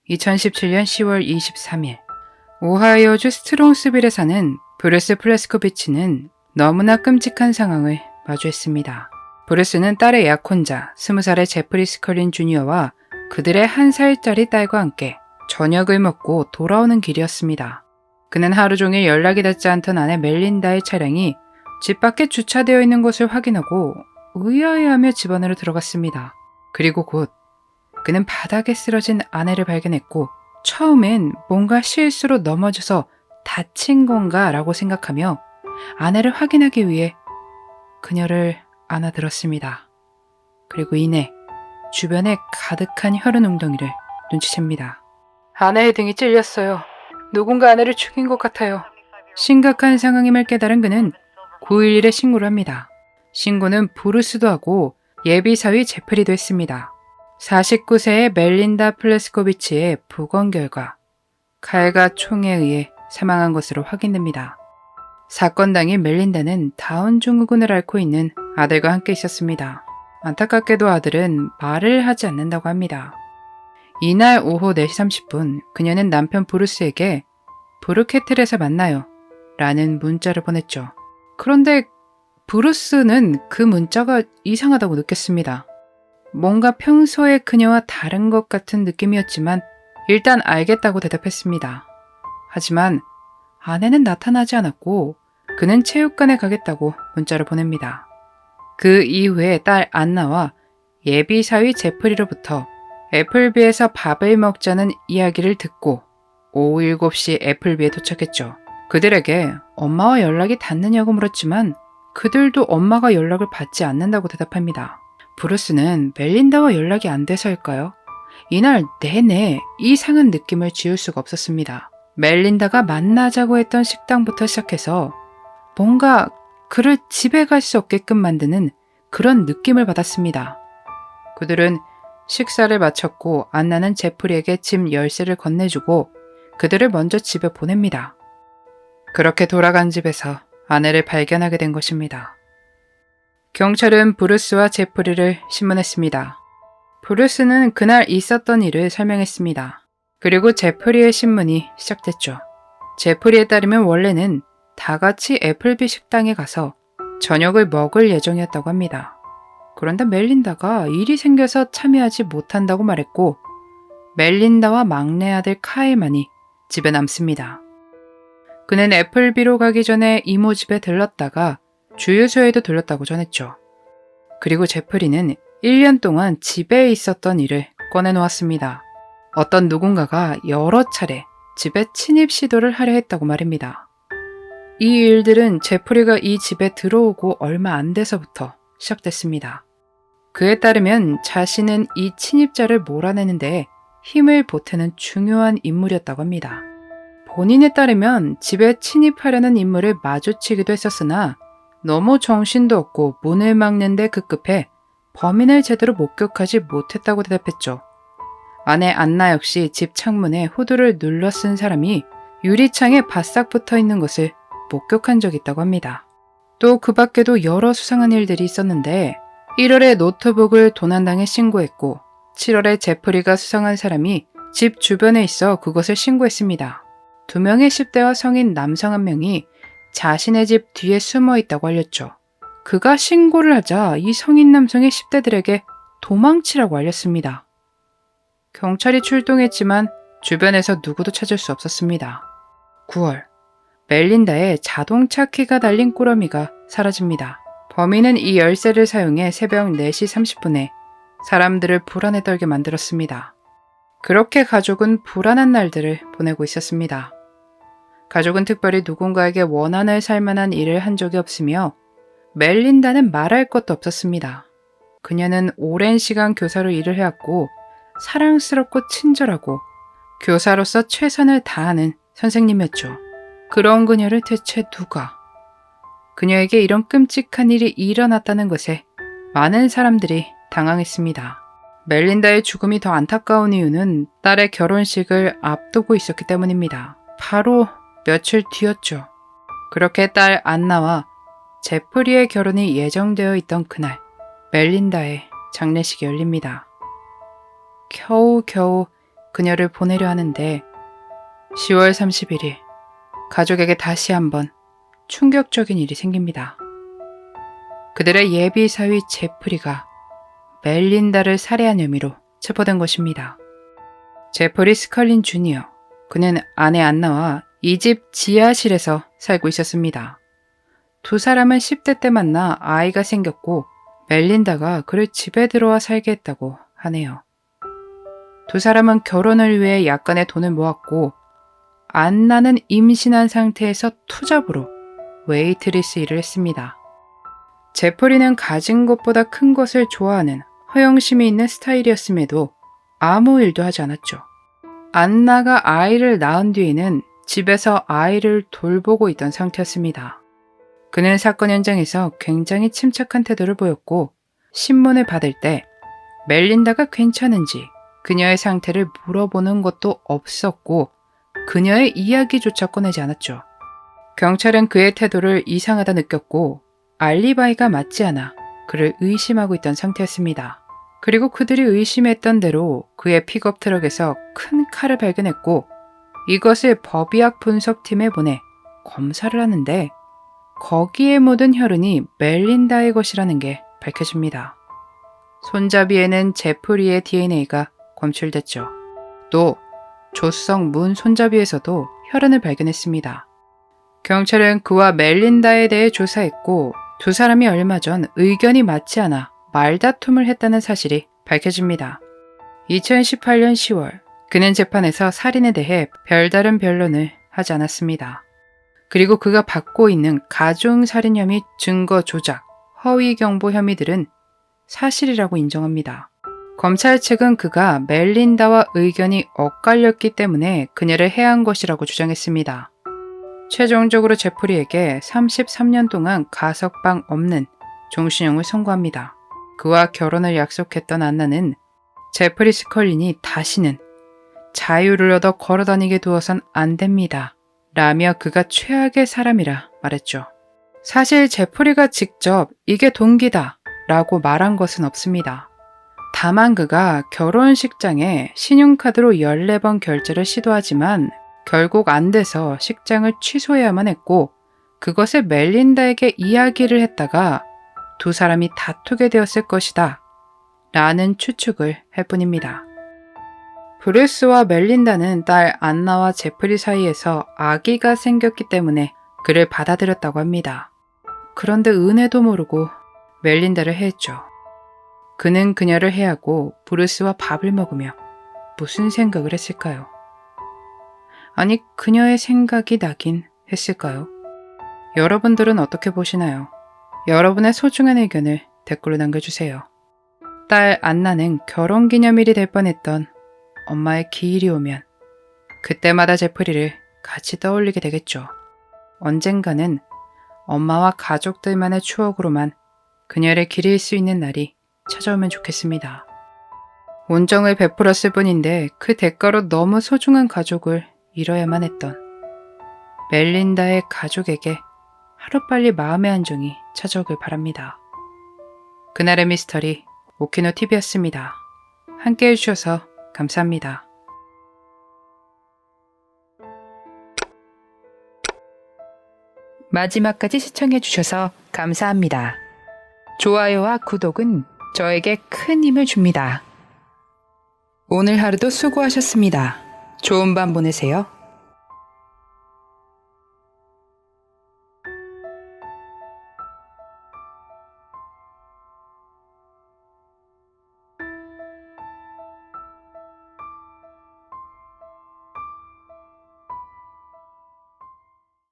2017년 10월 23일 오하이오주 스트롱스빌에 사는 브루스 플래스코비치는 너무나 끔찍한 상황을 마주했습니다. 브루스는 딸의 약혼자 20살의 제프리 스컬린 주니어와 그들의 1살짜리 딸과 함께 저녁을 먹고 돌아오는 길이었습니다. 그는 하루 종일 연락이 닿지 않던 아내 멜린다의 차량이 집 밖에 주차되어 있는 것을 확인하고 의아해하며 집 안으로 들어갔습니다. 그리고 곧 그는 바닥에 쓰러진 아내를 발견했고 처음엔 뭔가 실수로 넘어져서 다친 건가 라고 생각하며 아내를 확인하기 위해 그녀를 안아들었습니다. 그리고 이내 주변에 가득한 혈흔 웅덩이를 눈치챕니다. 아내의 등이 찔렸어요. 누군가 아내를 죽인 것 같아요. 심각한 상황임을 깨달은 그는 911에 신고를 합니다. 신고는 브루스도 하고 예비사위 제프리도 했습니다. 49세의 멜린다 플래스코비치의 부검 결과 칼과 총에 의해 사망한 것으로 확인됩니다. 사건 당일 멜린다는 다운 증후군을 앓고 있는 아들과 함께 있었습니다. 안타깝게도 아들은 말을 하지 않는다고 합니다. 이날 오후 4시 30분 그녀는 남편 브루스에게 브루케틀에서 만나요 라는 문자를 보냈죠. 그런데 브루스는 그 문자가 이상하다고 느꼈습니다. 뭔가 평소의 그녀와 다른 것 같은 느낌이었지만 일단 알겠다고 대답했습니다. 하지만 아내는 나타나지 않았고 그는 체육관에 가겠다고 문자를 보냅니다. 그 이후에 딸 안나와 예비사위 제프리로부터 애플비에서 밥을 먹자는 이야기를 듣고 오후 7시 애플비에 도착했죠. 그들에게 엄마와 연락이 닿느냐고 물었지만 그들도 엄마가 연락을 받지 않는다고 대답합니다. 브루스는 멜린다와 연락이 안 돼서일까요? 이날 내내 이상한 느낌을 지울 수가 없었습니다. 멜린다가 만나자고 했던 식당부터 시작해서 뭔가 그를 집에 갈 수 없게끔 만드는 그런 느낌을 받았습니다. 그들은 식사를 마쳤고 안나는 제프리에게 집 열쇠를 건네주고 그들을 먼저 집에 보냅니다. 그렇게 돌아간 집에서 아내를 발견하게 된 것입니다. 경찰은 브루스와 제프리를 신문했습니다. 브루스는 그날 있었던 일을 설명했습니다. 그리고 제프리의 신문이 시작됐죠. 제프리에 따르면 원래는 다 같이 애플비 식당에 가서 저녁을 먹을 예정이었다고 합니다. 그런데 멜린다가 일이 생겨서 참여하지 못한다고 말했고 멜린다와 막내 아들 카일만이 집에 남습니다. 그는 애플비로 가기 전에 이모 집에 들렀다가 주유소에도 들렀다고 전했죠. 그리고 제프리는 1년 동안 집에 있었던 일을 꺼내놓았습니다. 어떤 누군가가 여러 차례 집에 침입 시도를 하려 했다고 말입니다. 이 일들은 제프리가 이 집에 들어오고 얼마 안 돼서부터 시작됐습니다. 그에 따르면 자신은 이 침입자를 몰아내는데 힘을 보태는 중요한 인물이었다고 합니다. 본인에 따르면 집에 침입하려는 인물을 마주치기도 했었으나 너무 정신도 없고 문을 막는 데 급급해 범인을 제대로 목격하지 못했다고 대답했죠. 아내 안나 역시 집 창문에 후드를 눌러 쓴 사람이 유리창에 바싹 붙어 있는 것을 목격한 적이 있다고 합니다. 또 그 밖에도 여러 수상한 일들이 있었는데 1월에 노트북을 도난당해 신고했고 7월에 제프리가 수상한 사람이 집 주변에 있어 그것을 신고했습니다. 2명의 10대와 성인 남성 1명이 자신의 집 뒤에 숨어 있다고 알렸죠. 그가 신고를 하자 이 성인 남성이 10대들에게 도망치라고 알렸습니다. 경찰이 출동했지만 주변에서 누구도 찾을 수 없었습니다. 9월, 멜린다의 자동차 키가 달린 꾸러미가 사라집니다. 범인은 이 열쇠를 사용해 새벽 4시 30분에 사람들을 불안에 떨게 만들었습니다. 그렇게 가족은 불안한 날들을 보내고 있었습니다. 가족은 특별히 누군가에게 원한을 살 만한 일을 한 적이 없으며 멜린다는 말할 것도 없었습니다. 그녀는 오랜 시간 교사로 일을 해왔고 사랑스럽고 친절하고 교사로서 최선을 다하는 선생님이었죠. 그런 그녀를 대체 누가? 그녀에게 이런 끔찍한 일이 일어났다는 것에 많은 사람들이 당황했습니다. 멜린다의 죽음이 더 안타까운 이유는 딸의 결혼식을 앞두고 있었기 때문입니다. 바로 며칠 뒤였죠. 그렇게 딸 안나와 제프리의 결혼이 예정되어 있던 그날, 멜린다의 장례식이 열립니다. 겨우겨우 그녀를 보내려 하는데 10월 31일 가족에게 다시 한번 충격적인 일이 생깁니다. 그들의 예비 사위 제프리가 멜린다를 살해한 혐의로 체포된 것입니다. 제프리 스컬린 주니어, 그는 아내 안나와 이 집 지하실에서 살고 있었습니다. 두 사람은 10대 때 만나 아이가 생겼고 멜린다가 그를 집에 들어와 살게 했다고 하네요. 두 사람은 결혼을 위해 약간의 돈을 모았고 안나는 임신한 상태에서 투잡으로 웨이트리스 일을 했습니다. 제프리는 가진 것보다 큰 것을 좋아하는 허영심이 있는 스타일이었음에도 아무 일도 하지 않았죠. 안나가 아이를 낳은 뒤에는 집에서 아이를 돌보고 있던 상태였습니다. 그는 사건 현장에서 굉장히 침착한 태도를 보였고 신문을 받을 때 멜린다가 괜찮은지 그녀의 상태를 물어보는 것도 없었고 그녀의 이야기조차 꺼내지 않았죠. 경찰은 그의 태도를 이상하다 느꼈고 알리바이가 맞지 않아 그를 의심하고 있던 상태였습니다. 그리고 그들이 의심했던 대로 그의 픽업 트럭에서 큰 칼을 발견했고 이것을 법의학 분석팀에 보내 검사를 하는데 거기에 묻은 혈흔이 멜린다의 것이라는 게 밝혀집니다. 손잡이에는 제프리의 DNA가 검출됐죠. 또 조성 문 손잡이에서도 혈흔을 발견했습니다. 경찰은 그와 멜린다에 대해 조사했고 두 사람이 얼마 전 의견이 맞지 않아 말다툼을 했다는 사실이 밝혀집니다. 2018년 10월 그는 재판에서 살인에 대해 별다른 변론을 하지 않았습니다. 그리고 그가 받고 있는 가중살인 혐의, 증거 조작, 허위 경보 혐의들은 사실이라고 인정합니다. 검찰 측은 그가 멜린다와 의견이 엇갈렸기 때문에 그녀를 해한 것이라고 주장했습니다. 최종적으로 제프리에게 33년 동안 가석방 없는 종신형을 선고합니다. 그와 결혼을 약속했던 안나는 제프리 스컬린이 다시는 자유를 얻어 걸어다니게 두어선 안 됩니다. 라며 그가 최악의 사람이라 말했죠. 사실 제프리가 직접 이게 동기다 라고 말한 것은 없습니다. 다만 그가 결혼식장에 신용카드로 14번 결제를 시도하지만 결국 안 돼서 식장을 취소해야만 했고 그것을 멜린다에게 이야기를 했다가 두 사람이 다투게 되었을 것이다 라는 추측을 할 뿐입니다. 브루스와 멜린다는 딸 안나와 제프리 사이에서 아기가 생겼기 때문에 그를 받아들였다고 합니다. 그런데 은혜도 모르고 멜린다를 해했죠. 그는 그녀를 해하고 브루스와 밥을 먹으며 무슨 생각을 했을까요? 아니, 그녀의 생각이 나긴 했을까요? 여러분들은 어떻게 보시나요? 여러분의 소중한 의견을 댓글로 남겨주세요. 딸 안나는 결혼기념일이 될 뻔했던 엄마의 기일이 오면 그때마다 제프리를 같이 떠올리게 되겠죠. 언젠가는 엄마와 가족들만의 추억으로만 그녀를 기릴 수 있는 날이 찾아오면 좋겠습니다. 온정을 베풀었을 뿐인데 그 대가로 너무 소중한 가족을 잃어야만 했던 멜린다의 가족에게 하루빨리 마음의 안정이 찾아오길 바랍니다. 그날의 미스터리 오키노TV였습니다. 함께 해주셔서 감사합니다. 마지막까지 시청해주셔서 감사합니다. 좋아요와 구독은 저에게 큰 힘을 줍니다. 오늘 하루도 수고하셨습니다. 좋은 밤 보내세요.